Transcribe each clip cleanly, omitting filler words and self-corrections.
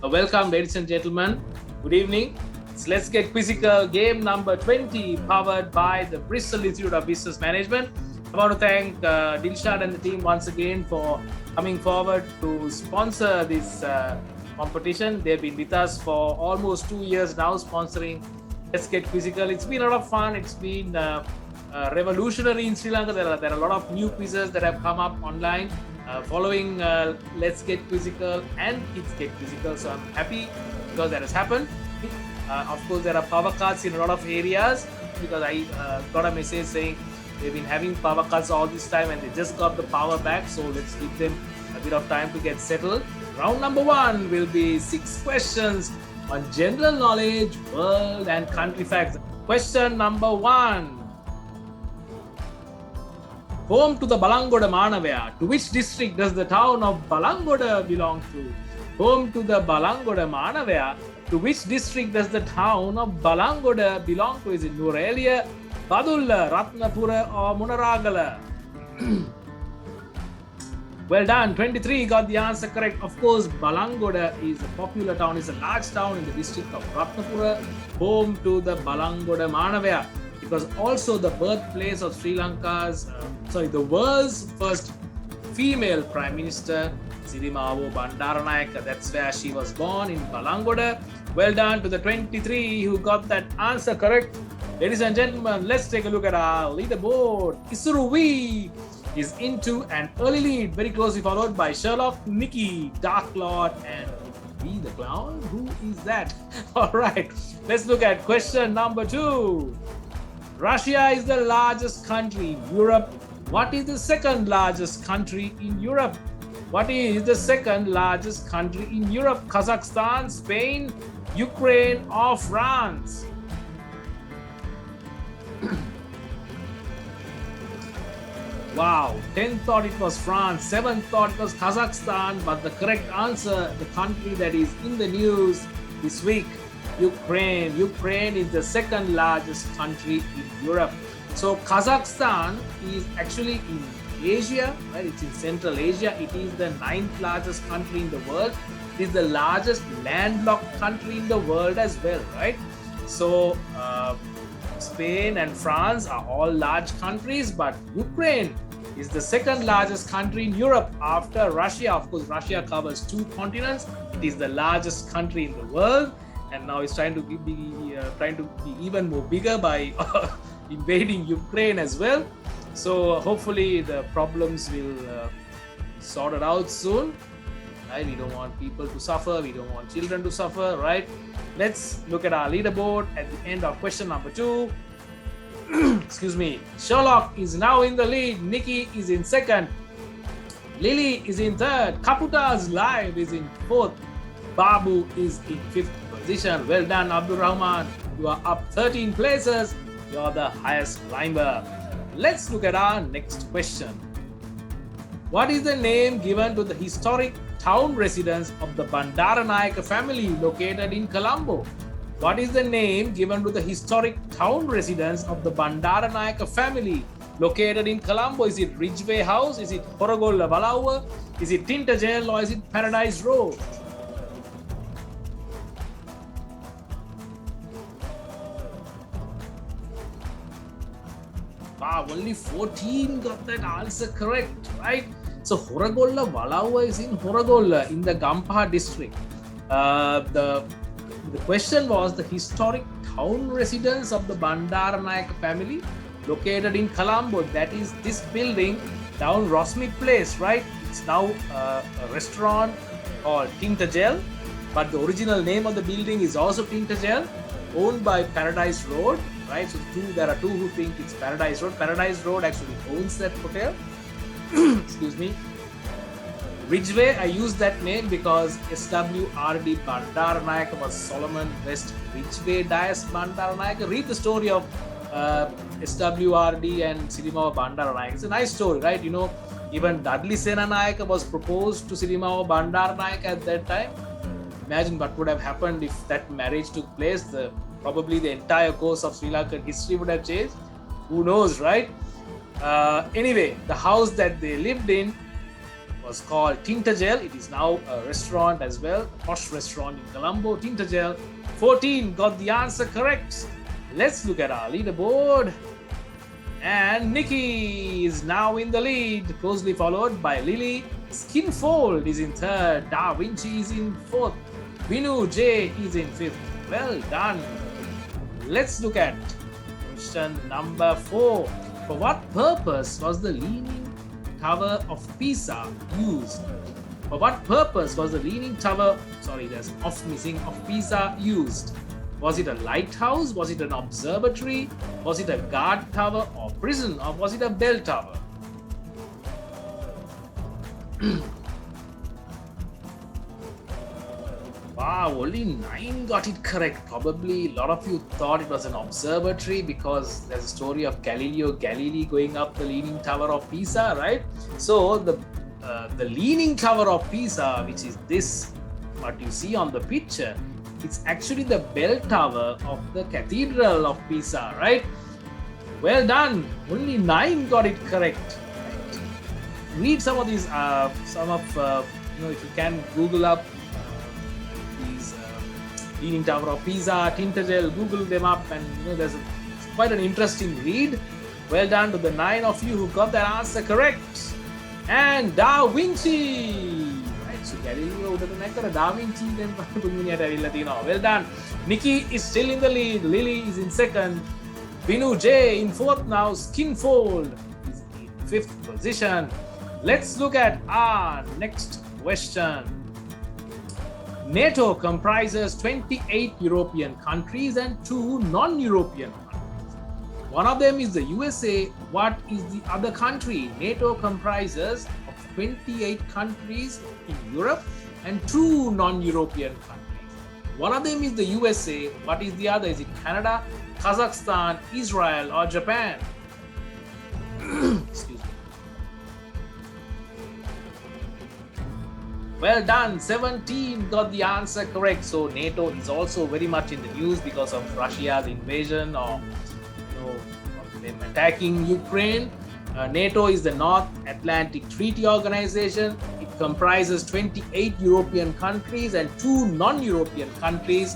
Welcome, ladies and gentlemen. Good evening. Let's get Quizzical game number 20, powered by the Bristol Institute of Business Management. I want to thank Dilshad and the team once again for coming forward to sponsor this competition. They've been with us for almost 2 years now, sponsoring Let's Get Quizzical. It's been a lot of fun. It's been revolutionary in Sri Lanka. There are a lot of new quizzes that have come up online following Let's Get Quizzical and Kids Get Quizzical. So I'm happy because that has happened. Of course, there are power cuts in a lot of areas because I got a message saying they've been having power cuts all this time and they just got the power back. So let's give them a bit of time to get settled. Round number 1 will be 6 questions on general knowledge, world and country facts. Question number 1. Home to the Balangoda Manawaya. To which district does the town of Balangoda belong to? Home to the Balangoda Manawaya. To which district does the town of Balangoda belong to? Is it Nuwara, Badulla, Ratnapura or Munaragala? Well done. 23 got the answer correct. Of course, Balangoda is a popular town. It's a large town in the district of Ratnapura, home to the Balangoda Manawaya. It was also the birthplace of Sri Lanka's, the world's first female Prime Minister, Sirimawo Bandaranaike. That's where she was born, in Balangoda. Well done to the 23 who got that answer correct. Ladies and gentlemen, let's take a look at our leaderboard. Isuruvi is into an early lead, very closely followed by Sherlock, Nikki, Dark Lord, and V the Clown. Who is that? All right, let's look at question number 2. Russia is the largest country in Europe. What is the second largest country in Europe? What is the second largest country in Europe? Kazakhstan, Spain, Ukraine, or France? Wow, 10 thought it was France, 7 thought it was Kazakhstan, but the correct answer, the country that is in the news this week, Ukraine. Ukraine is the second largest country in Europe. So Kazakhstan is actually in Asia, right? It's in Central Asia. It is the 9th largest country in the world. It is the largest landlocked country in the world as well, right? So Spain and France are all large countries, but Ukraine is the second largest country in Europe after Russia. Of course, Russia covers 2 continents. It is the largest country in the world, and now it's trying to be even more bigger by invading Ukraine as well. So hopefully the problems will be sorted out soon. Right? We don't want people to suffer. We don't want children to suffer, right? Let's look at our leaderboard at the end of question number 2. Excuse me. Sherlock is now in the lead. Nikki is in second. Lily is in third. Kaputa's Live is in fourth. Babu is in 5th position. Well done, Abdul Rahman. You are up 13 places. You are the highest climber. Let's look at our next question. What is the name given to the historic town residence of the Bandaranaike family located in Colombo? What is the name given to the historic town residence of the Bandaranaike family located in Colombo? Is it Ridgeway House? Is it Horogolla Valawa? Is it Tintagel or is it Paradise Road? Wow, only 14 got that answer correct, right? So Horogolla Valawa is in Horogolla in the Gampaha district. The question was the historic town residence of the Bandaranaike family located in Colombo. That is this building down Rosmi Place, right? It's now a restaurant called Tintagel, but the original name of the building is also Tintagel, owned by Paradise Road, right? So there are 2 who think it's Paradise Road. Paradise Road actually owns that hotel. Excuse me. Ridgeway, I use that name because SWRD Bandaranaike was Solomon West Ridgeway Dias Bandaranaike. Read the story of SWRD and Sirimawa Bandaranaike. It's a nice story, right? You know, even Dudley Senanayake was proposed to Sirimawa Bandaranaike at that time. Imagine what would have happened if that marriage took place. Probably the entire course of Sri Lankan history would have changed. Who knows, right? Anyway, the house that they lived in was called Tintagel. It is now a restaurant as well, a posh restaurant in Colombo, Tintagel. 14 got the answer correct. Let's look at our leaderboard. And Nikki is now in the lead, closely followed by Lily. Skinfold is in third. Da Vinci is in fourth. Vinu J is in fifth. Well done. Let's look at question number 4. For what purpose was the Leaning Tower of Pisa used? For what purpose was the Leaning Tower, of Pisa used? Was it a lighthouse? Was it an observatory? Was it a guard tower or prison? Or was it a bell tower? Wow, only 9 got it correct. Probably a lot of you thought it was an observatory because there's a story of Galileo Galilei going up the Leaning Tower of Pisa, right? So the Leaning Tower of Pisa, which is this, what you see on the picture, it's actually the bell tower of the Cathedral of Pisa, right? Well done. Only 9 got it correct. Right. Read some of these, if you can Google up these Leaning Tower of Pisa, Tintagel, Google them up, and there's quite an interesting read. Well done to the 9 of you who got that answer correct. And Da Vinci. So Galileo උඩට නැකර Da Vinci then පුදුමිනියට ඇවිල්ලා තියෙනවා. Well done. Nikki is still in the lead. Lily is in second. Vinu J in fourth now. Skinfold is in fifth position. Let's look at our next question. NATO comprises 28 European countries and 2 non-European countries. One of them is the USA. What is the other country? NATO comprises 28 countries in Europe and 2 non-European countries. One of them is the USA. What is the other? Is it Canada, Kazakhstan, Israel, or Japan? Excuse me. Well done. 17 got the answer correct. So NATO is also very much in the news because of Russia's invasion or them attacking Ukraine. NATO is the North Atlantic Treaty Organization. It comprises 28 European countries and 2 non-European countries,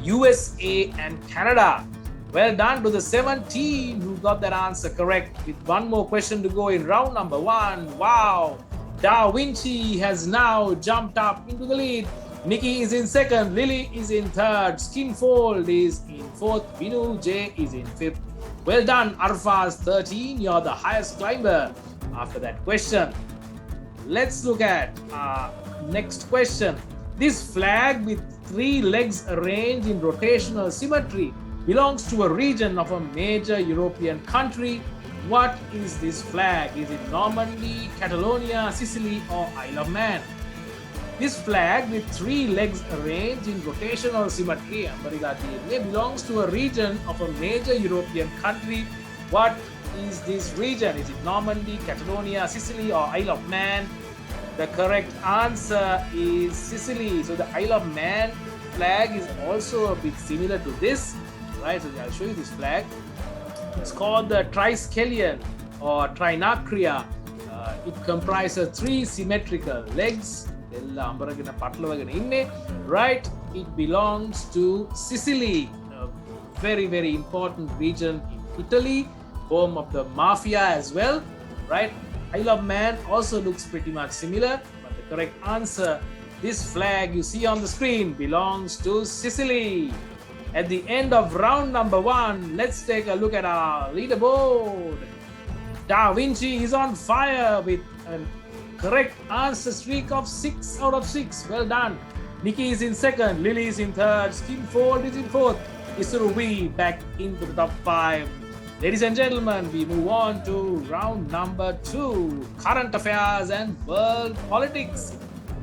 USA and Canada. Well done to the 17 who got that answer correct. With one more question to go in round number 1. Wow! Da Vinci has now jumped up into the lead. Nikki is in second. Lily is in third. Skinfold is in fourth. Vinu J is in fifth. Well done, Arfaz 13. You're the highest climber after that question. Let's look at our next question. This flag with 3 legs arranged in rotational symmetry belongs to a region of a major European country. What is this flag? Is it Normandy, Catalonia, Sicily, or Isle of Man? This flag with 3 legs arranged in rotational symmetry belongs to a region of a major European country. What is this region? Is it Normandy, Catalonia, Sicily, or Isle of Man? The correct answer is Sicily. So the Isle of Man flag is also a bit similar to this, right? So I'll show you this flag. It's called the Triskelion or Trinacria. It comprises 3 symmetrical legs. Right? It belongs to Sicily, a very, very important region in Italy, home of the mafia as well, right? Isle of Man also looks pretty much similar, but the correct answer, this flag you see on the screen, belongs to Sicily. At the end of round number 1, let's take a look at our leaderboard. Da Vinci is on fire with an correct answer streak of 6 out of 6. Well done. Nikki is in second. Lily is in third. Skinfold is in fourth. Isuru V back into the top 5. Ladies and gentlemen, we move on to round number 2. Current affairs and world politics.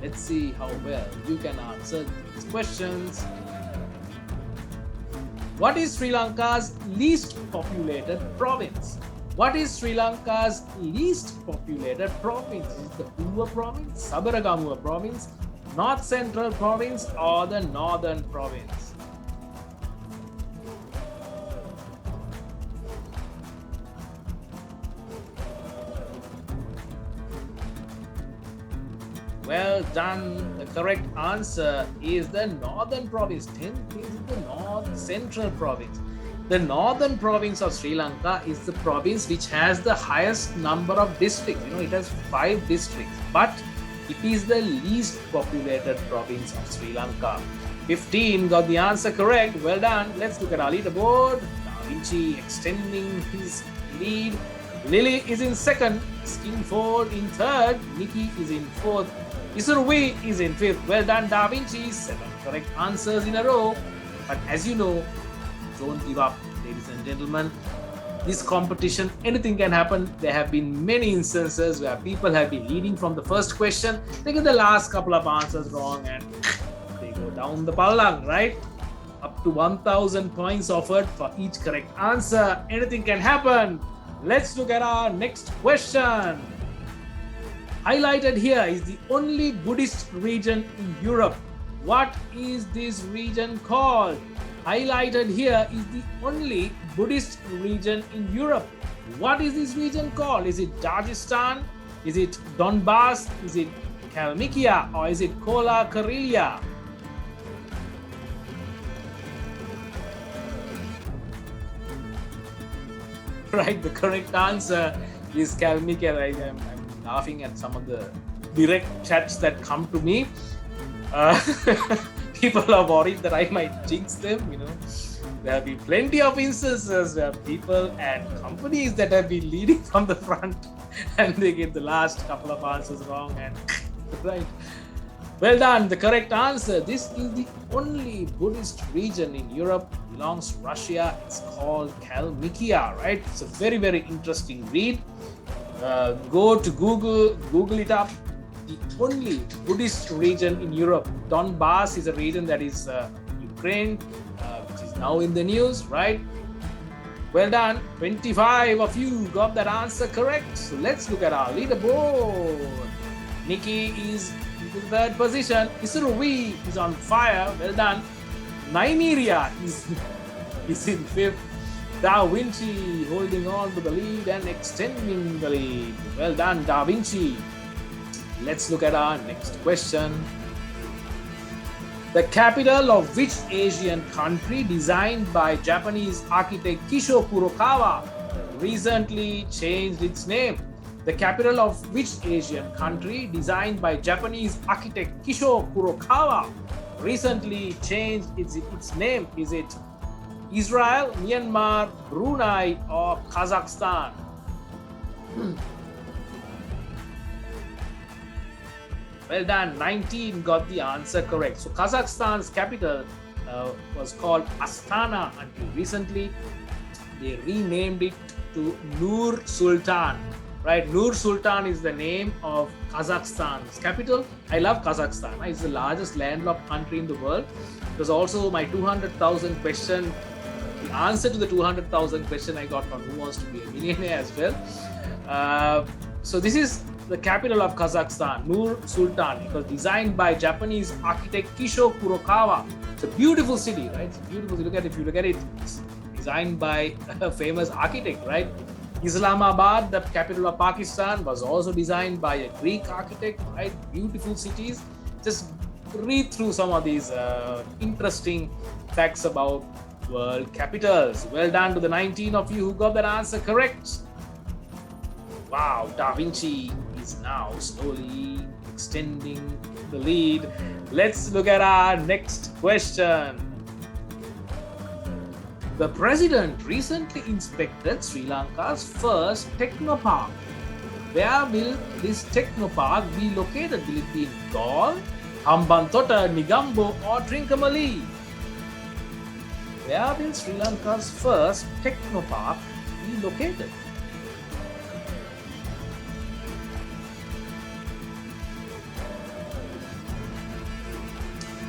Let's see how well you can answer these questions. What is Sri Lanka's least populated province? What is Sri Lanka's least populated province? Is it the Uva province, Sabaragamuwa province, North Central province, or the Northern province? Well done. The correct answer is the northern province. 10 is the north central province. The northern province of Sri Lanka is the province which has the highest number of districts. You know, it has 5 districts, but it is the least populated province of Sri Lanka. 15 got the answer correct. Well done. Let's look at our leaderboard. Da Vinci extending his lead. Lily is in second. Skinford in third. Nikki is in fourth. Isurui is in fifth. Well done, Da Vinci. 7 correct answers in a row. But as you know, don't give up, ladies and gentlemen. This competition, anything can happen. There have been many instances where people have been leading from the first question. They get the last couple of answers wrong and they go down the pallang, right? Up to 1,000 points offered for each correct answer. Anything can happen. Let's look at our next question. Highlighted here is the only Buddhist region in Europe. What is this region called? Highlighted here is the only Buddhist region in Europe. What is this region called? Is it Dagestan? Is it Donbass? Is it Kalmykia? Or is it Kola Karelia? Right, the correct answer is Kalmykia. Right? I'm laughing at some of the direct chats that come to me. People are worried that I might jinx them, you know. There have been plenty of instances where people and companies that have been leading from the front and they get the last couple of answers wrong and right. Well done, the correct answer. This is the only Buddhist region in Europe, belongs to Russia. It's called Kalmykia, right? It's a very, very interesting read. Go to Google it up. The only Buddhist region in Europe. Donbass is a region that is Ukraine, which is now in the news, right? Well done. 25 of you got that answer correct. So let's look at our leaderboard. Nikki is in the third position. Isurui is on fire. Well done. Nymeria is in fifth. Da Vinci holding on to the lead and extending the lead. Well done, Da Vinci. Let's look at our next question. The capital of which Asian country, designed by Japanese architect Kisho Kurokawa, recently changed its name? The capital of which Asian country, designed by Japanese architect Kisho Kurokawa, recently changed its name? Is it Israel, Myanmar, Brunei, or Kazakhstan? Well done, 19 got the answer correct. So Kazakhstan's capital was called Astana until recently. They renamed it to Nur Sultan, right? Nur Sultan is the name of Kazakhstan's capital. I love Kazakhstan. It's the largest landlocked country in the world. It was also my 200,000 question. The answer to the 200,000 question I got from Who Wants to Be a Millionaire as well. So this is the capital of Kazakhstan, Nur Sultan. It was designed by Japanese architect Kisho Kurokawa. It's a beautiful city, right? It's beautiful. If you look at it, it's designed by a famous architect, right? Islamabad, the capital of Pakistan, was also designed by a Greek architect, right? Beautiful cities. Just read through some of these interesting facts about world capitals. Well done to the 19 of you who got that answer correct. Wow, Da Vinci is now slowly extending the lead. Let's look at our next question. The president recently inspected Sri Lanka's first technopark. Where will this technopark be located? Will it be in Galle, Hambantota, Negombo, or Trincomalee? Where will Sri Lanka's first technopark be located?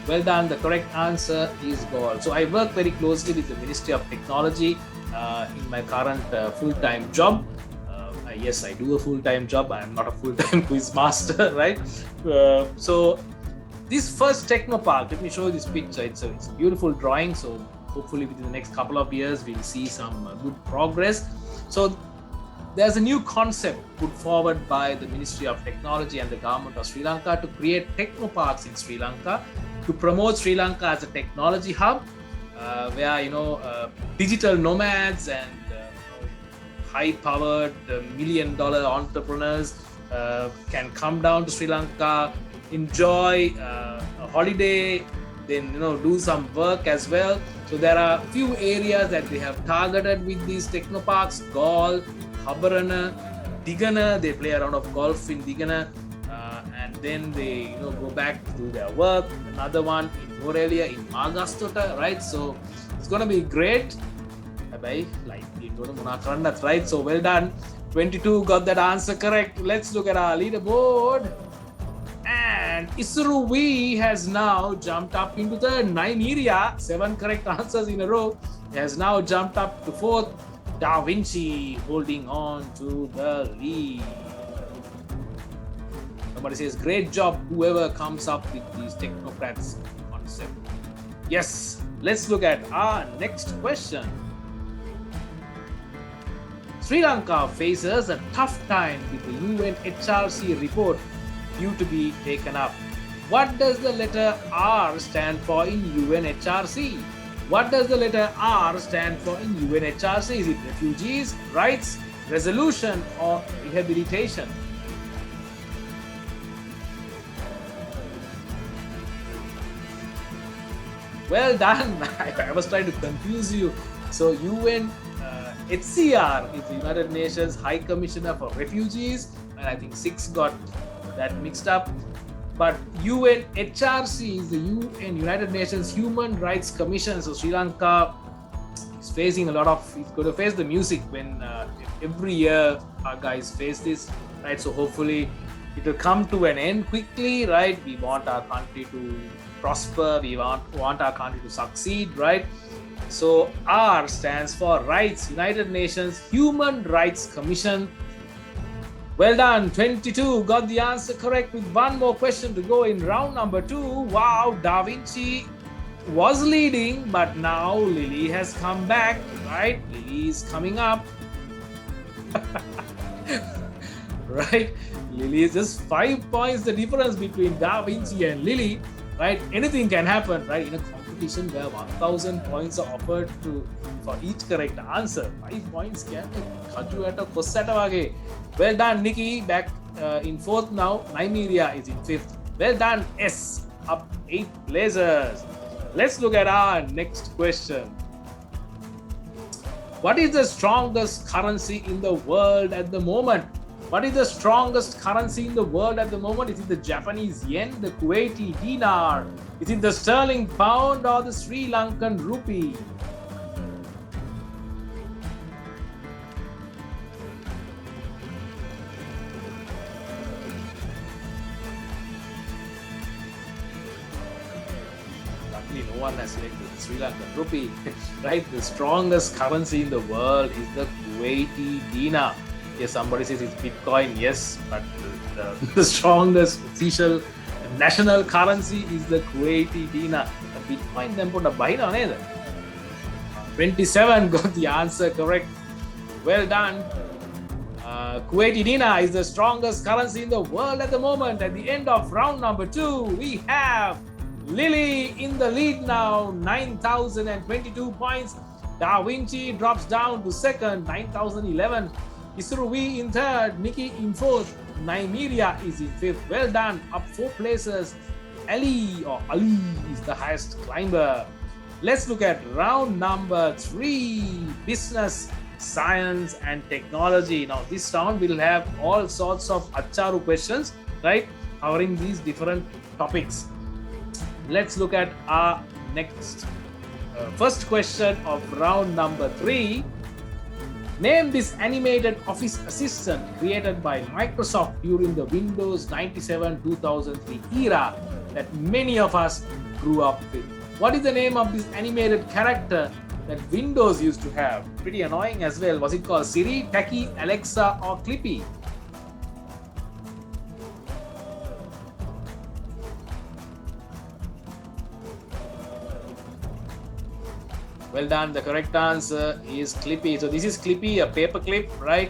Well done, the correct answer is Galle. So I work very closely with the Ministry of Technology in my current full-time job. Yes, I do a full-time job. I am not a full-time quiz master, right? So this first technopark, let me show you this picture. It's a beautiful drawing. So hopefully within the next couple of years, we'll see some good progress. So there's a new concept put forward by the Ministry of Technology and the government of Sri Lanka to create technoparks in Sri Lanka to promote Sri Lanka as a technology hub, where digital nomads and high-powered million-dollar entrepreneurs can come down to Sri Lanka, enjoy a holiday, then do some work as well. So there are a few areas that they have targeted with these technoparks: golf, Habarana, Digana. They play a round of golf in Digana, and then they go back to do their work. Another one in Morelia, in Magastota, right? So it's gonna be great. Right? So well done. 22 got that answer correct. Let's look at our leaderboard. And Isuruvi has now jumped up into the 9 area. 7 correct answers in a row. He has now jumped up to 4th. Da Vinci holding on to the lead. Somebody says, great job, whoever comes up with these technocrats concept. Yes, let's look at our next question. Sri Lanka faces a tough time with the UNHRC report due to be taken up. What does the letter R stand for in UNHRC? What does the letter R stand for in UNHRC? Is it refugees, rights, resolution, or rehabilitation? Well done. I was trying to confuse you. So UNHCR is the United Nations High Commissioner for Refugees, and I think 6 got that mixed up. But UNHRC is the United Nations Human Rights Commission. So Sri Lanka is facing it's going to face the music when every year our guys face this, right? So hopefully it will come to an end quickly, right? We want our country to prosper. We want our country to succeed, right? So R stands for Rights, United Nations Human Rights Commission. Well done, 22 got the answer correct with one more question to go in round number 2. Wow, Da Vinci was leading, but now Lily has come back, right? Lily is coming up. Right? Lily is just 5 points the difference between Da Vinci and Lily, right? Anything can happen, right? In a competition where 1,000 points are offered for each correct answer. 5 points can be. Well done, Nikki, back in 4th now. Nymeria is in 5th. Well done, S, up 8 places. Let's look at our next question. What is the strongest currency in the world at the moment? What is the strongest currency in the world at the moment? Is it the Japanese yen, the Kuwaiti dinar? Is it the sterling pound or the Sri Lankan rupee? Luckily, no one has selected the Sri Lankan rupee, right? The strongest currency in the world is the Kuwaiti dinar. Yes, somebody says it's Bitcoin, yes, but the strongest official national currency is the Kuwaiti dinar. The Bitcoin then put a buy on it. 27 got the answer correct. Well done. Kuwaiti dinar is the strongest currency in the world at the moment. At the end of round number 2, we have Lily in the lead now, 9,022 points. Da Vinci drops down to 2nd, 9,011. Isuruvi in 3rd, Nikki in 4th, Nymeria is in 5th. Well done, up 4 places. Ali is the highest climber. Let's look at round number 3, business, science and technology. Now this round will have all sorts of Acharu questions, right? Covering these different topics. Let's look at our next first question of round number 3. Name this animated office assistant created by Microsoft during the Windows 97-2003 era that many of us grew up with. What is the name of this animated character that Windows used to have? Pretty annoying as well. Was it called Siri, Taki, Alexa, or Clippy? Well done. The correct answer is Clippy. So this is Clippy, a paper clip, right?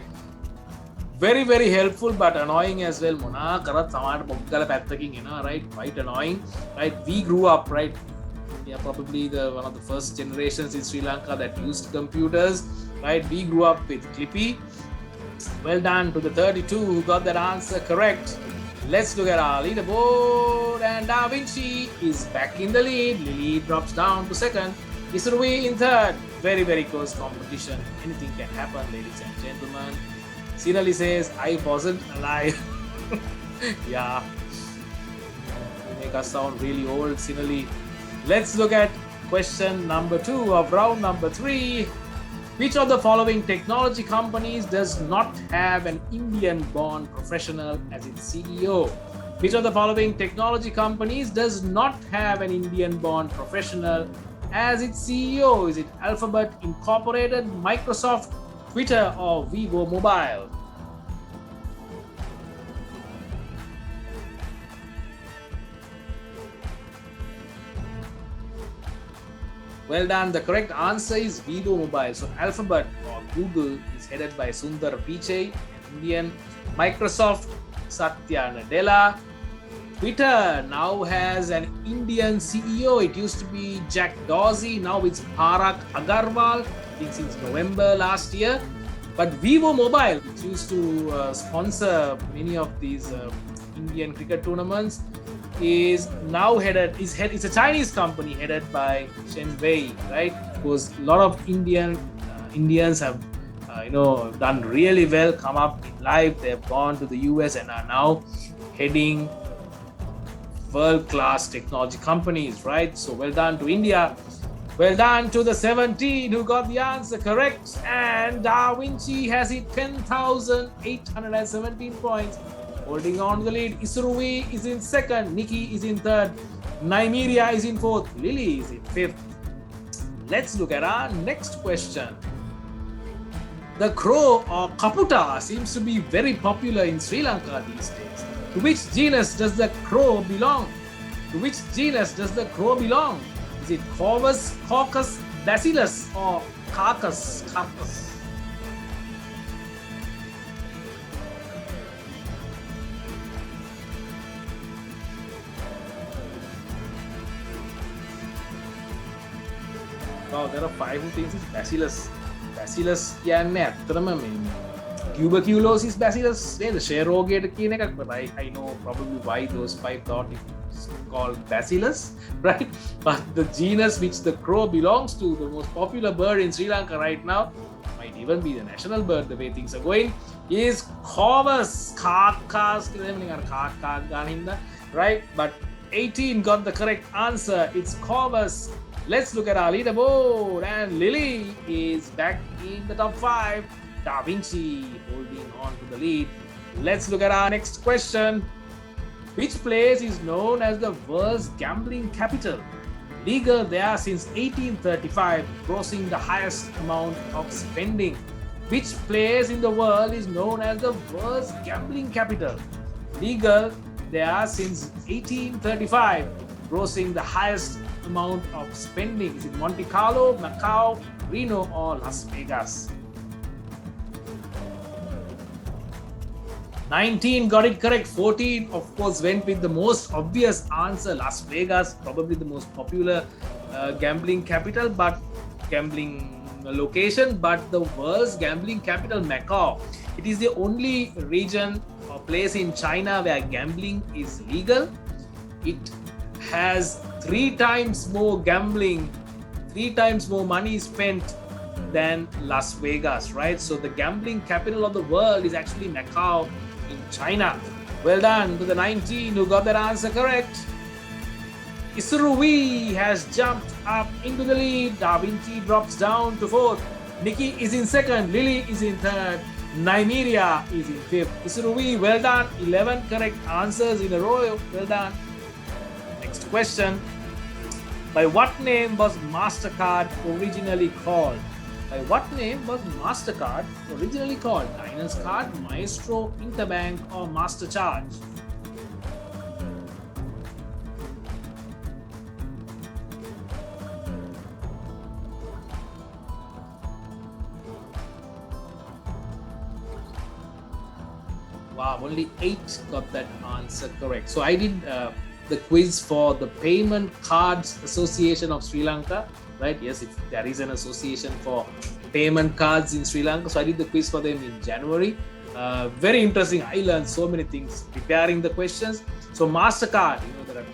very very helpful but annoying as well. Mona karat samata poggala pattakin ena, right? Quite annoying, right? We grew up, right? We are probably the one of the first generations in Sri Lanka that used computers, right? We grew up with Clippy. Well done to the 32 who got that answer correct. Let's look at our leaderboard, and Da Vinci is back in the lead. Lily drops down to second. Isrui in third. Very very close competition. Anything can happen, ladies and gentlemen. Sinali says, I wasn't alive. Yeah. You make us sound really old, Sinali. Let's look at question number 2 of round number 3. Which of the following technology companies does not have an Indian-born professional as its CEO? Which of the following technology companies does not have an Indian-born professional as its CEO? Is it Alphabet Incorporated, Microsoft, Twitter, or Vivo Mobile? Well done. The correct answer is Vivo Mobile. So Alphabet or Google is headed by Sundar Pichai, an Indian. Microsoft, Satya Nadella. Twitter now has an Indian CEO. It used to be Jack Dorsey. Now it's Parag Agarwal, I think since November last year. But Vivo Mobile, which used to sponsor many of these Indian cricket tournaments, is now it's a Chinese company headed by Chen Wei, right? Because a lot of Indians have done really well, come up in life. They've gone to the US and are now heading world-class technology companies, right? So well done to India. Well done to the 17 who got the answer correct. And Da Vinci has hit 10,817 points. Holding on to the lead. Isrui is in second. Nikki is in third. Nymeria is in fourth. Lily is in fifth. Let's look at our next question. The crow or kaputa seems to be very popular in Sri Lanka these days. To which genus does the crow belong? To which genus does the crow belong? Is it Corvus, Caucus, Bacillus, or Carcus? Wow, there are 5 who think it's Bacillus. Bacillus කියන්නේ ඇත්තටම මේ tuberculosis bacillus නේද? ෂෙරෝගේට කියන එකක්, but I know probably why those 5 thought it's called Bacillus, right? But the genus which the crow belongs to, the most popular bird in Sri Lanka right now, might even be the national bird the way things are going, is Corvus. Carcas, right? But 18 got the correct answer. It's Corvus. Let's look at our leaderboard, and Lily is back in the top 5. Da Vinci holding on to the lead. Let's look at our next question. Which place is known as the world's gambling capital? Legal there since 1835, grossing the highest amount of spending. Which place in the world is known as the world's gambling capital? Legal there since 1835, grossing the highest amount of spending. Is it Monte Carlo, Macau, Reno, or Las Vegas? 19 got it correct. 14 of course went with the most obvious answer, Las Vegas, probably the most popular gambling capital, but gambling location, but the world's gambling capital, Macau. It is the only region or place in China where gambling is legal. It has 3 times more gambling, 3 times more money spent than Las Vegas, right? So the gambling capital of the world is actually Macau in China. Well done to the 19 who got that answer correct. Isrui has jumped up into the lead. Da Vinci drops down to 4th. Nikki is in 2nd. Lily is in 3rd. Nymeria is in 5th. Isrui, well done. 11 correct answers in a row. Well done. Next question. By what name was MasterCard originally called? By what name was MasterCard originally called? Diners Card, Maestro, Interbank, or MasterCharge? Wow, only 8 got that answer correct. So I did the quiz for the Payment Cards Association of Sri Lanka, right? Yes, if there is an association for payment cards in Sri Lanka. So I did the quiz for them in January. Very interesting. I learned so many things preparing the questions. So MasterCard, there are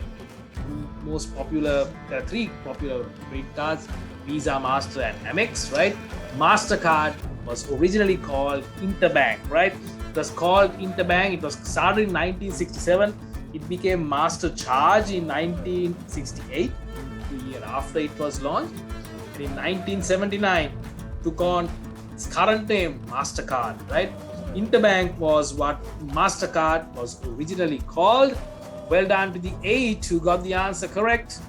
there are 3 popular credit cards, Visa, Master and Amex, right? MasterCard was originally called Interbank, right? It was called Interbank. It was started in 1967. It became MasterCharge in 1968, the year after it was launched. And in 1979, took on its current name, MasterCard, right? Interbank was what MasterCard was originally called. Well done to the 8 who got the answer correct.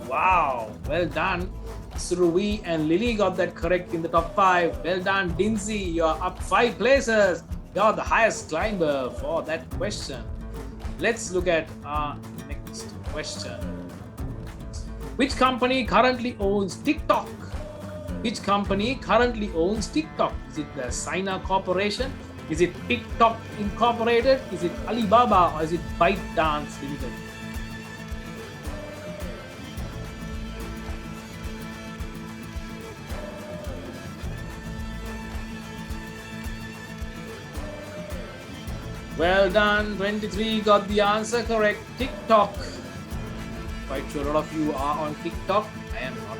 Wow, well done. Suruvi and Lily got that correct in the top 5. Well done, Dinzy. You're up 5 places. You're the highest climber for that question. Let's look at our next question. Which company currently owns TikTok? Which company currently owns TikTok? Is it the Sina Corporation? Is it TikTok Incorporated? Is it Alibaba or is it ByteDance Limited? Well done, 23 got the answer correct. TikTok. Quite sure a lot of you are on TikTok. I am not.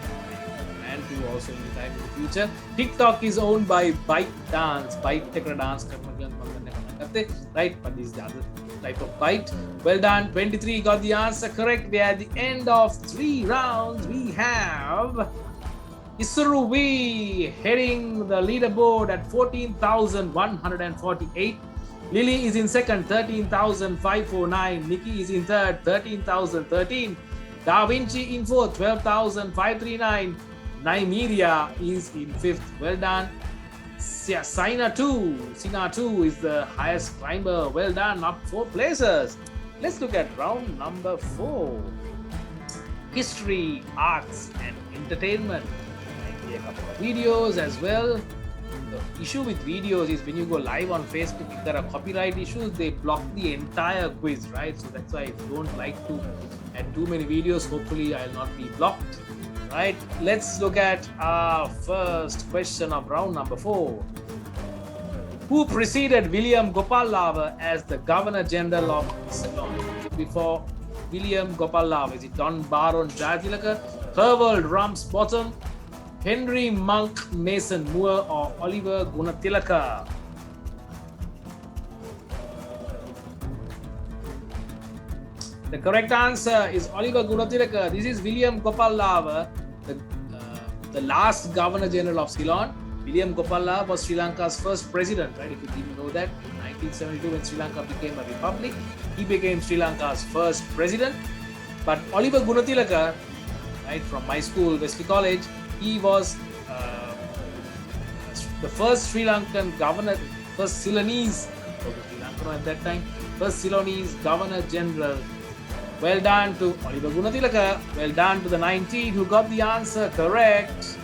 And to also in the time in the future. TikTok is owned by ByteDance. Dance, right? But this is the other type of Byte. Well done, 23 got the answer correct. We are at the end of 3 rounds. We have Isuruvi heading the leaderboard at 14,148. Lily is in second, 13,549. Nikki is in third, 13,013. Da Vinci in fourth, 12,539. Nymeria is in fifth. Well done. Sina 2 is the highest climber. Well done, up 4 places. Let's look at round number 4. History, arts and entertainment. A couple of videos as well. The issue with videos is when you go live on Facebook, if there are copyright issues, they block the entire quiz, right? So that's why I don't like to add too many videos. Hopefully I'll not be blocked, right? Let's look at our first question of round number 4. Who preceded William Gopal Lava as the Governor General of Ceylon? Before William Gopal Lava, is it Don Baron Jayatilaka, Thurwald Ramsbottom, Henry Monk Mason Moore or Oliver Gunatilaka? The correct answer is Oliver Gunatilaka. This is William Gopal Lava, the last Governor General of Ceylon. William Gopal Lava was Sri Lanka's first president, right? If you didn't know that, in 1972 when Sri Lanka became a republic, he became Sri Lanka's first president. But Oliver Gunatilaka, right, from my school, Wesley College, he was the first Sri Lankan governor, first Ceylonese, Sri Lankan at that time, first Ceylonese Governor General. Well done to Oliver Gunatilaka. Well done to the 19 who got the answer correct.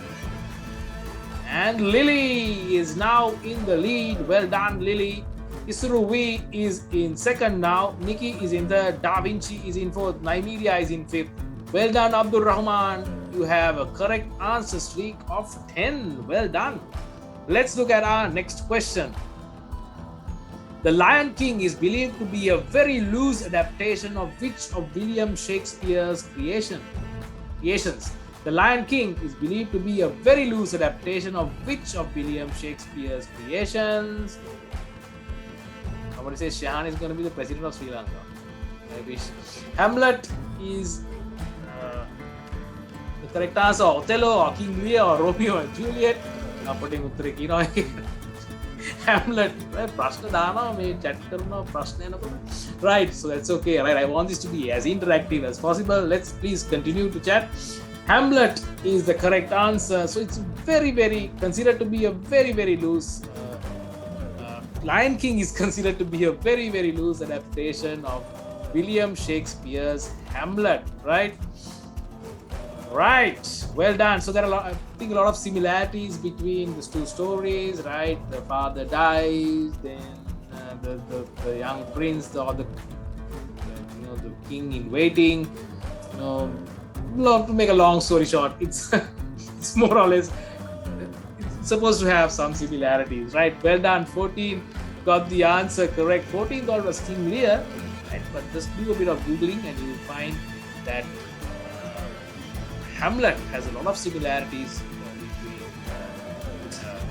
And Lily is now in the lead. Well done, Lily. Isuruvi is in second now. Nikki is in third. Da Vinci is in fourth. Nymeria is in fifth. Well done, Abdul Rahman. You have a correct answer streak of 10. Well done. Let's look at our next question. The Lion King is believed to be a very loose adaptation of which of William Shakespeare's creations? The Lion King is believed to be a very loose adaptation of which of William Shakespeare's creations? Somebody says Shehan is going to be the president of Sri Lanka. I wish. Hamlet is the correct answer. Othello or King Lear or Romeo and Juliet. I'm putting Uttari Kino. Hamlet. Right, so that's okay. Right, I want this to be as interactive as possible. Let's please continue to chat. Hamlet is the correct answer. So it's very considered to be a very loose. Lion King is considered to be a very loose adaptation of William Shakespeare's Hamlet. Right. Right. Well done. So there are I think a lot of similarities between these two stories. Right. The father dies, then the young prince or the the king in waiting. To make a long story short, it's it's more or less it's supposed to have some similarities, right? Well done. 14 got the answer correct. 14 thought it was King Lear, right? But just do a bit of googling and you will find that Hamlet has a lot of similarities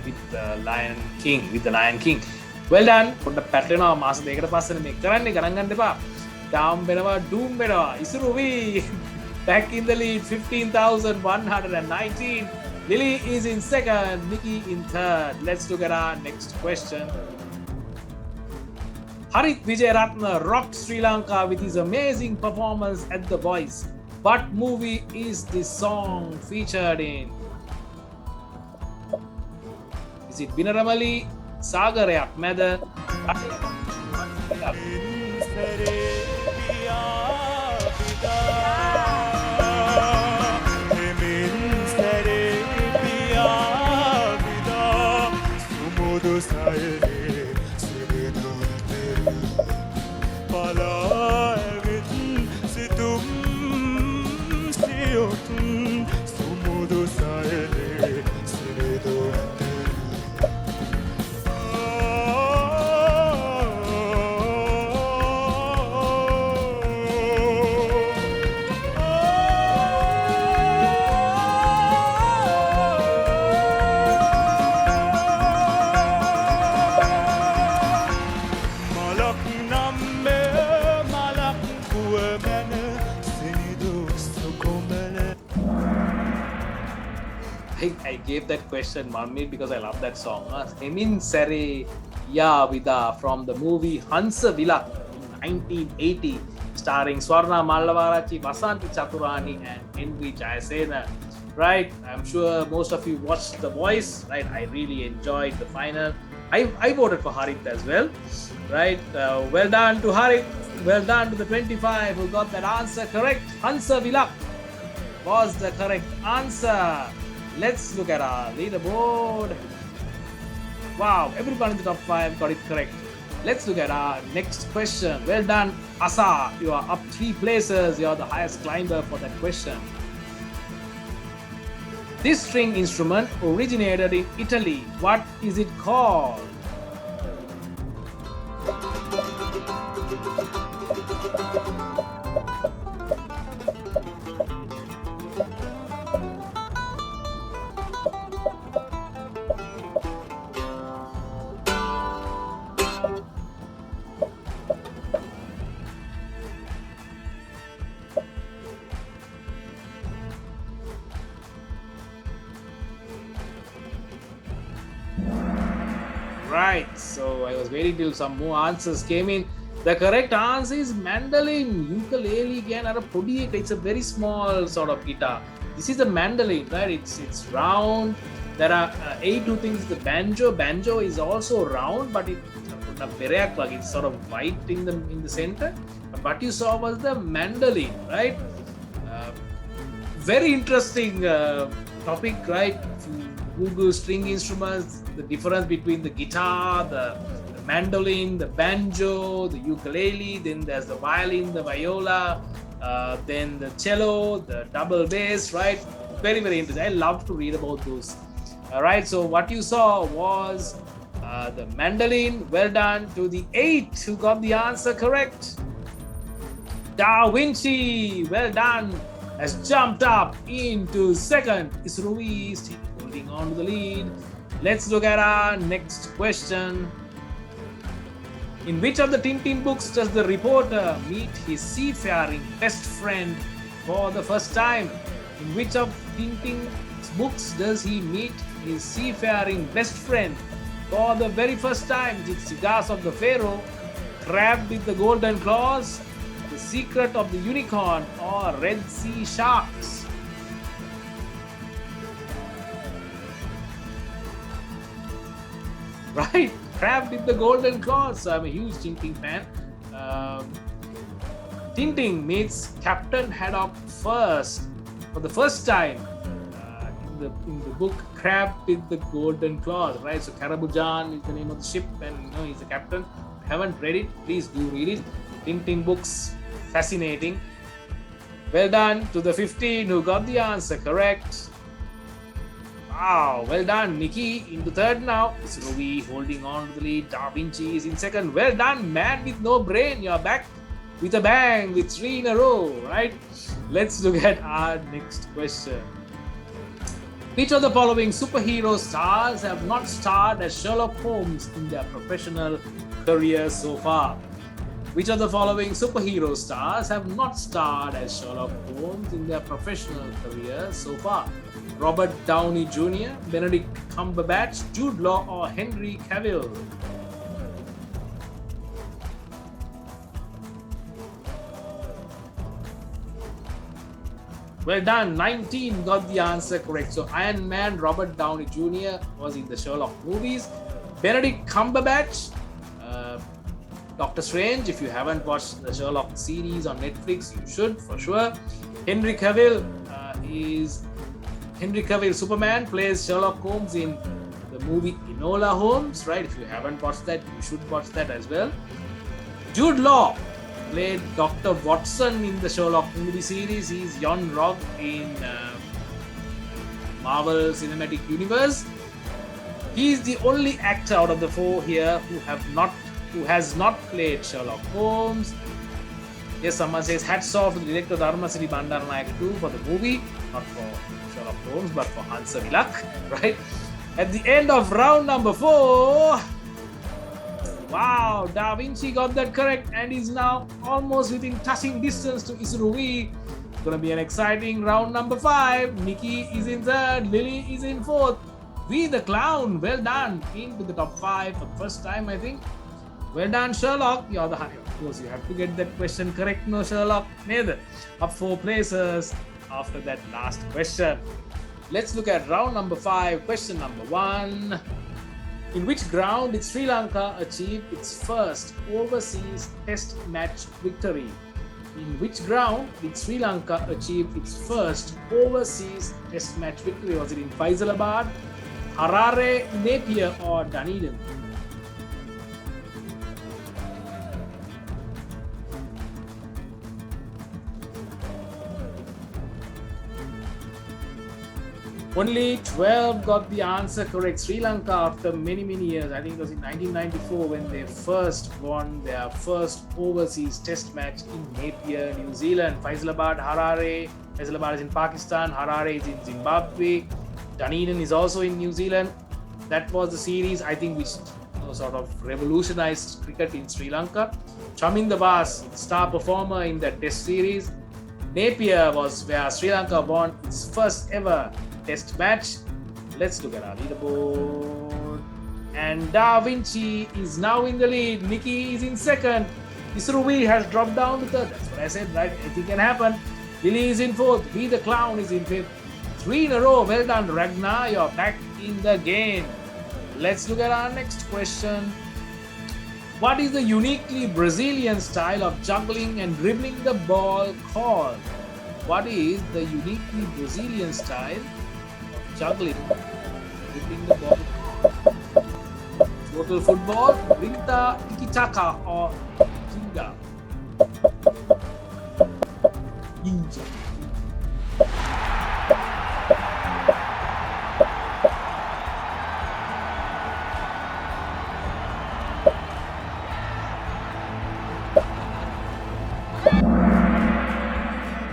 with the Lion King. Well done. පොඩ්ඩක් පැටලෙනවා මාස දෙකකට පස්සේ මේක කරන්නේ ගණන් ගන්න එපා. ඩාම් වෙනවා ඩූම් වෙනවා. ඉසුරුවි back in the lead 15,119. Lily is in second, Nikki in third. Let's look at our next question. Harit Wijeratna rocked Sri Lanka with his amazing performance at The Voice. What movie is this song featured in? Is it Binaramali, Sagarayak Meda? I gave that question 1 minute because I love that song. Hemin Sare Ya Vida from the movie Hansa Vilak in 1980, starring Swarna Mallavarachi, Vasanthi Chaturani and Henry Jayasena. Right? I'm sure most of you watched The Voice. Right? I really enjoyed the final. I voted for Harit as well. Right? Well done to Harit. Well done to the 25 who got that answer correct. Hansa Vilak was the correct answer. Let's look at our leaderboard. Wow, everyone in the top 5 got it correct. Let's look at our next question. Well done, Asa. You are up 3 places. You are the highest climber for that question. This string instrument originated in Italy. What is it called? Right, so I was waiting till some more answers came in. The correct answer is mandolin. Ukulele again are a podiate. It's a very small sort of guitar. This is the mandolin, right? It's round. There are 82 things. The banjo is also round, but it's sort of white in the center. But what you saw was the mandolin, right? Very interesting topic, right? Google string instruments, the difference between the guitar, the mandolin, the banjo, the ukulele, then there's the violin, the viola, then the cello, the double bass, right? Very, very interesting. I love to read about those. All right, so what you saw was the mandolin. Well done to the 8 who got the answer correct. Da Vinci, well done, has jumped up into second. Isrui still holding on to the lead. Let's look at our next question. In which of the Tintin books does the reporter meet his seafaring best friend for the first time? In which of Tintin's books does he meet his seafaring best friend for the very first time? Is it Cigars of the Pharaoh, Crab with the Golden Claws, The Secret of the Unicorn, or Red Sea Sharks? Right, Crab with the Golden Claws. So I'm a huge Tintin fan. Tintin meets Captain Haddock for the first time in the book Crab with the Golden Claws. Right, so Karabujan is the name of the ship, and he's the captain. haven't read it, please do read it. Tintin books, fascinating. Well done to the 15 who got the answer correct. Wow, well done. Nikki into third now. It's Ruby holding on to the lead. Da Vinci is in second. Well done, man with no brain. You're back with a bang with 3 in a row, right? Let's look at our next question. Which of the following superhero stars have not starred as Sherlock Holmes in their professional career so far? Which of the following superhero stars have not starred as Sherlock Holmes in their professional career so far? Robert Downey Jr., Benedict Cumberbatch, Jude Law, or Henry Cavill? Well done, 19 got the answer correct. So Iron Man, Robert Downey Jr. was in the Sherlock movies. Benedict Cumberbatch, Doctor Strange. If you haven't watched the Sherlock series on Netflix, you should for sure. Henry Cavill Superman, plays Sherlock Holmes in the movie Enola Holmes, right? If you haven't watched that, you should watch that as well. Jude Law played Dr. Watson in the Sherlock movie series. He's Jon Rogg in Marvel Cinematic Universe. He's the only actor out of the 4 here who has not played Sherlock Holmes. Yes, someone says hats off to the director Dharmasiri Bandaranaike 2 for the movie, not for Sherlock Holmes, but for Hansa Vilak, right? At the end of round number 4, wow, Da Vinci got that correct and is now almost within touching distance to Isuruvi. It's going to be an exciting round number 5. Nikki is in third, Lily is in fourth. We the clown, well done, into the top 5 for the first time, I think. Well done, Sherlock. You're the higher. Of course, you have to get that question correct, no Sherlock. Neither. Up 4 places after that last question. Let's look at round number 5. Question number 1. In which ground did Sri Lanka achieve its first overseas test match victory? In which ground did Sri Lanka achieve its first overseas test match victory? Was it in Faisalabad, Harare, Napier, or Dunedin? Only 12 got the answer correct. Sri Lanka, after many years, I think it was in 1994 when they first won their first overseas test match in Napier, New Zealand. Faisalabad, Harare. Faisalabad is in Pakistan. Harare is in Zimbabwe. Dunedin is also in New Zealand. That was the series, I think, which sort of revolutionized cricket in Sri Lanka. Chaminda Vas, star performer in that test series. Napier was where Sri Lanka won its first ever test match. Let's look at our leaderboard. And Da Vinci is now in the lead. Nikki is in second. Isuruvi has dropped down to third. That's what I said, right? Anything can happen. Lily is in fourth. We the clown is in fifth. 3 in a row. Well done, Ragnar. You're back in the game. Let's look at our next question. What is the uniquely Brazilian style of juggling and dribbling the ball called? What is the uniquely Brazilian style juggling, dribbling the ball? Total football, Rinta, Tiki-taka, or Jinga? Ninja.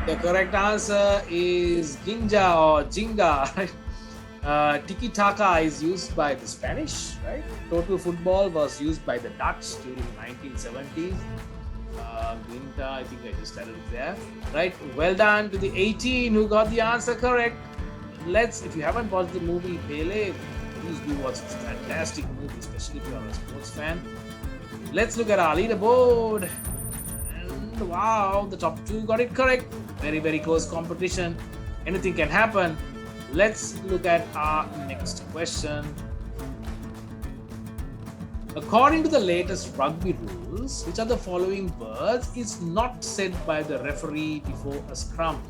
The correct answer is Ginja or Jinga. Tiki-taka is used by the Spanish, right? Total football was used by the Dutch during 1970s. Ginta, I think I just added it there, right? Well done to the 18 who got the answer correct. If you haven't watched the movie Pele, please do watch. It's a fantastic movie, especially if you are a sports fan. Let's look at our leaderboard. And wow, the top 2 got it correct. Very close competition. Anything can happen. Let's look at our next question. According to the latest rugby rules, which of the following words is not said by the referee before a scrum?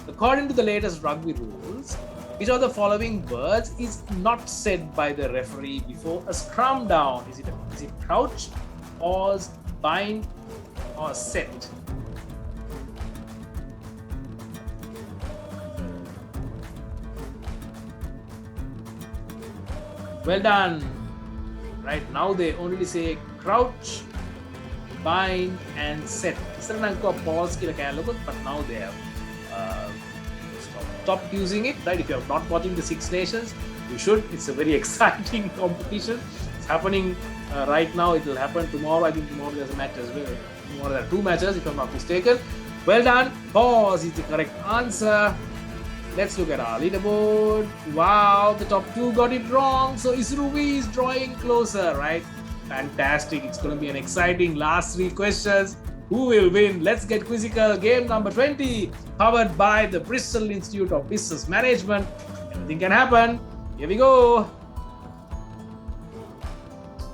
According to the latest rugby rules, which of the following words is not said by the referee before a scrum down? Is it crouch, pause, bind, or set? Well done. Right now they only say crouch, bind, and set. Pause, but now they have stopped using it. Right? If you are not watching the Six Nations, you should. It's a very exciting competition. It's happening right now. It will happen tomorrow. I think tomorrow there's a match as well. Tomorrow there are 2 matches, if I'm not mistaken. Well done. Pause is the correct answer. Let's look at our leaderboard. Wow, the top 2 got it wrong. So Isruvi is drawing closer, right? Fantastic. It's going to be an exciting last 3 questions. Who will win? Let's get quizzical. Game number 20, powered by the Bristol Institute of Business Management. Anything can happen. Here we go.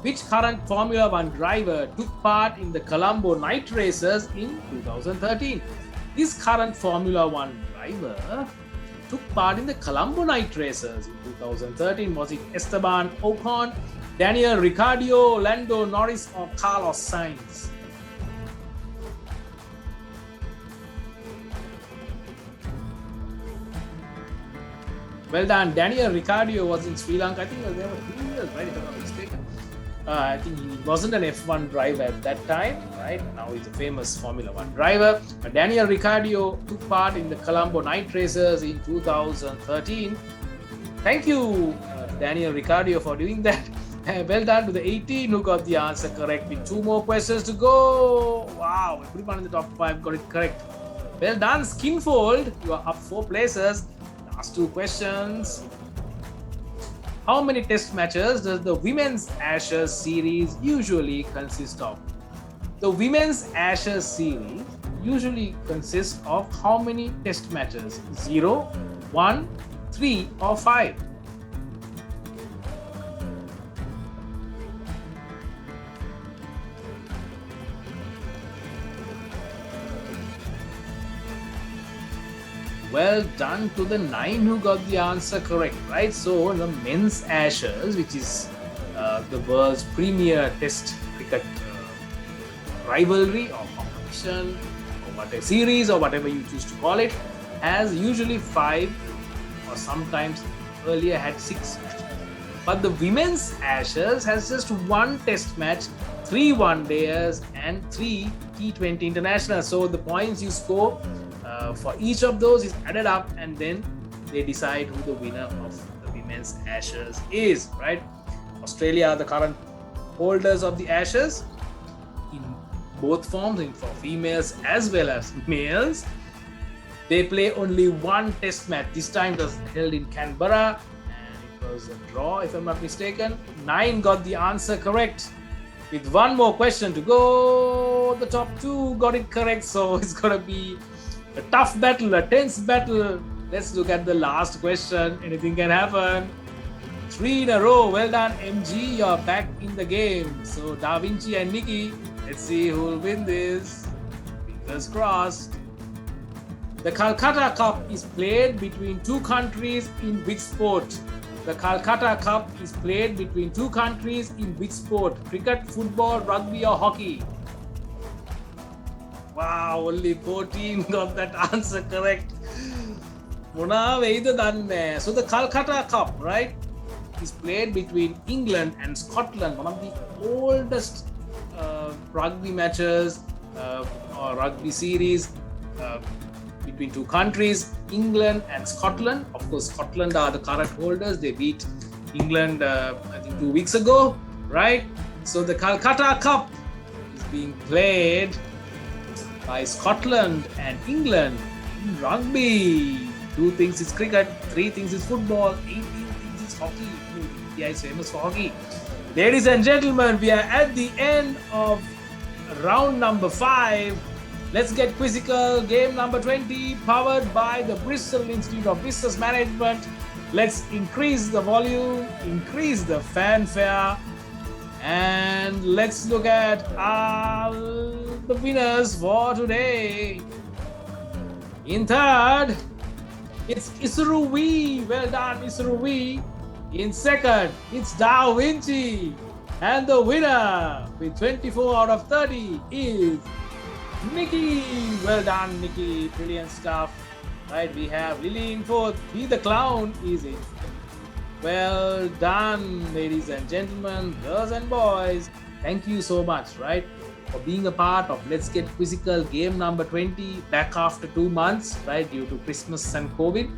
Which current Formula 1 driver took part in the Colombo night races in 2013? This current Formula 1 driver took part in the Colombo night races in 2013. Was it Esteban Ocon, Daniel Ricciardo, Lando Norris, or Carlos Sainz? Well done. Daniel Ricciardo was in Sri Lanka. I think he was there for 2 years, right? If I'm not mistaken. I think he wasn't an F1 driver at that time, right? Now he's a famous Formula 1 driver. Daniel Ricciardo took part in the Colombo night races in 2013. Thank you, Daniel Ricciardo, for doing that. Well done to the 18 who got the answer correct with 2 more questions to go. Wow, everyone in the top 5 got it correct. Well done, Skinfold. You are up 4 places. Last 2 questions. How many test matches does the Women's Ashes series usually consist of? The Women's Ashes series usually consists of how many test matches? 0, 1, 3, or 5? Well done to the 9 who got the answer correct, right? So the Men's Ashes, which is the world's premier test cricket rivalry or competition or whatever series or whatever you choose to call it, has usually 5 or sometimes earlier had 6. But the Women's Ashes has just 1 test match, 3 one-dayers and 3 T20 internationals. So the points you score for each of those is added up, and then they decide who the winner of the Women's Ashes is, right? Australia are the current holders of the Ashes in both forms, for females as well as males. They play only 1 test match. This time it was held in Canberra and it was a draw, if I'm not mistaken. 9 got the answer correct. With 1 more question to go, the top 2 got it correct, so it's gonna be a tough battle, a tense battle. Let's look at the last question. Anything can happen. 3 in a row. Well done, MG. You're back in the game. So Da Vinci and Nikki, let's see who will win this. Fingers crossed. The Calcutta Cup is played between 2 countries in which sport? The Calcutta Cup is played between 2 countries in which sport? Cricket, football, rugby, or hockey? Wow, only 14 got that answer correct. So the Calcutta Cup, right, is played between England and Scotland, one of the oldest rugby matches or rugby series between 2 countries, England and Scotland. Of course, Scotland are the current holders. They beat England, I think 2 weeks ago, right? So the Calcutta Cup is being played by Scotland and England in rugby. 2 things is cricket, 3 things is football, 18 things is hockey. India is famous for hockey. Ladies and gentlemen, we are at the end of round number 5. Let's get quizzical. Game number 20, powered by the Bristol Institute of Business Management. Let's increase the volume, increase the fanfare, and let's look at the winners for today. In third, it's Isruvi. Well done, Isruvi. In second, it's Da Vinci. And the winner with 24 out of 30 is Nikki. Well done, Nikki. Brilliant stuff. Right, we have Lily in fourth. Be the Clown is in. Well done, ladies and gentlemen, girls and boys. Thank you so much, right, for being a part of Let's Get Quizzical game number 20, back after 2 months, right, due to Christmas and COVID.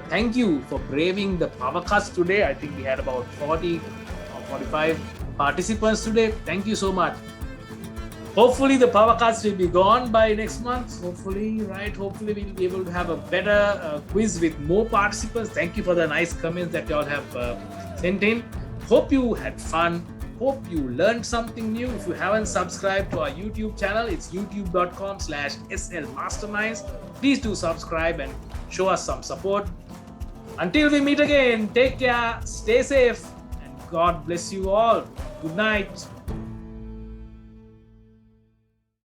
Thank you for braving the power cuts today. I think we had about 40 or 45 participants today. Thank you so much. Hopefully the power cuts will be gone by next month. Hopefully, right? Hopefully we'll be able to have a better quiz with more participants. Thank you for the nice comments that you all have sent in. Hope you had fun. Hope you learned something new. If you haven't subscribed to our YouTube channel, it's youtube.com/slmasterminds. Please do subscribe and show us some support. Until we meet again, take care, stay safe, and God bless you all. Good night.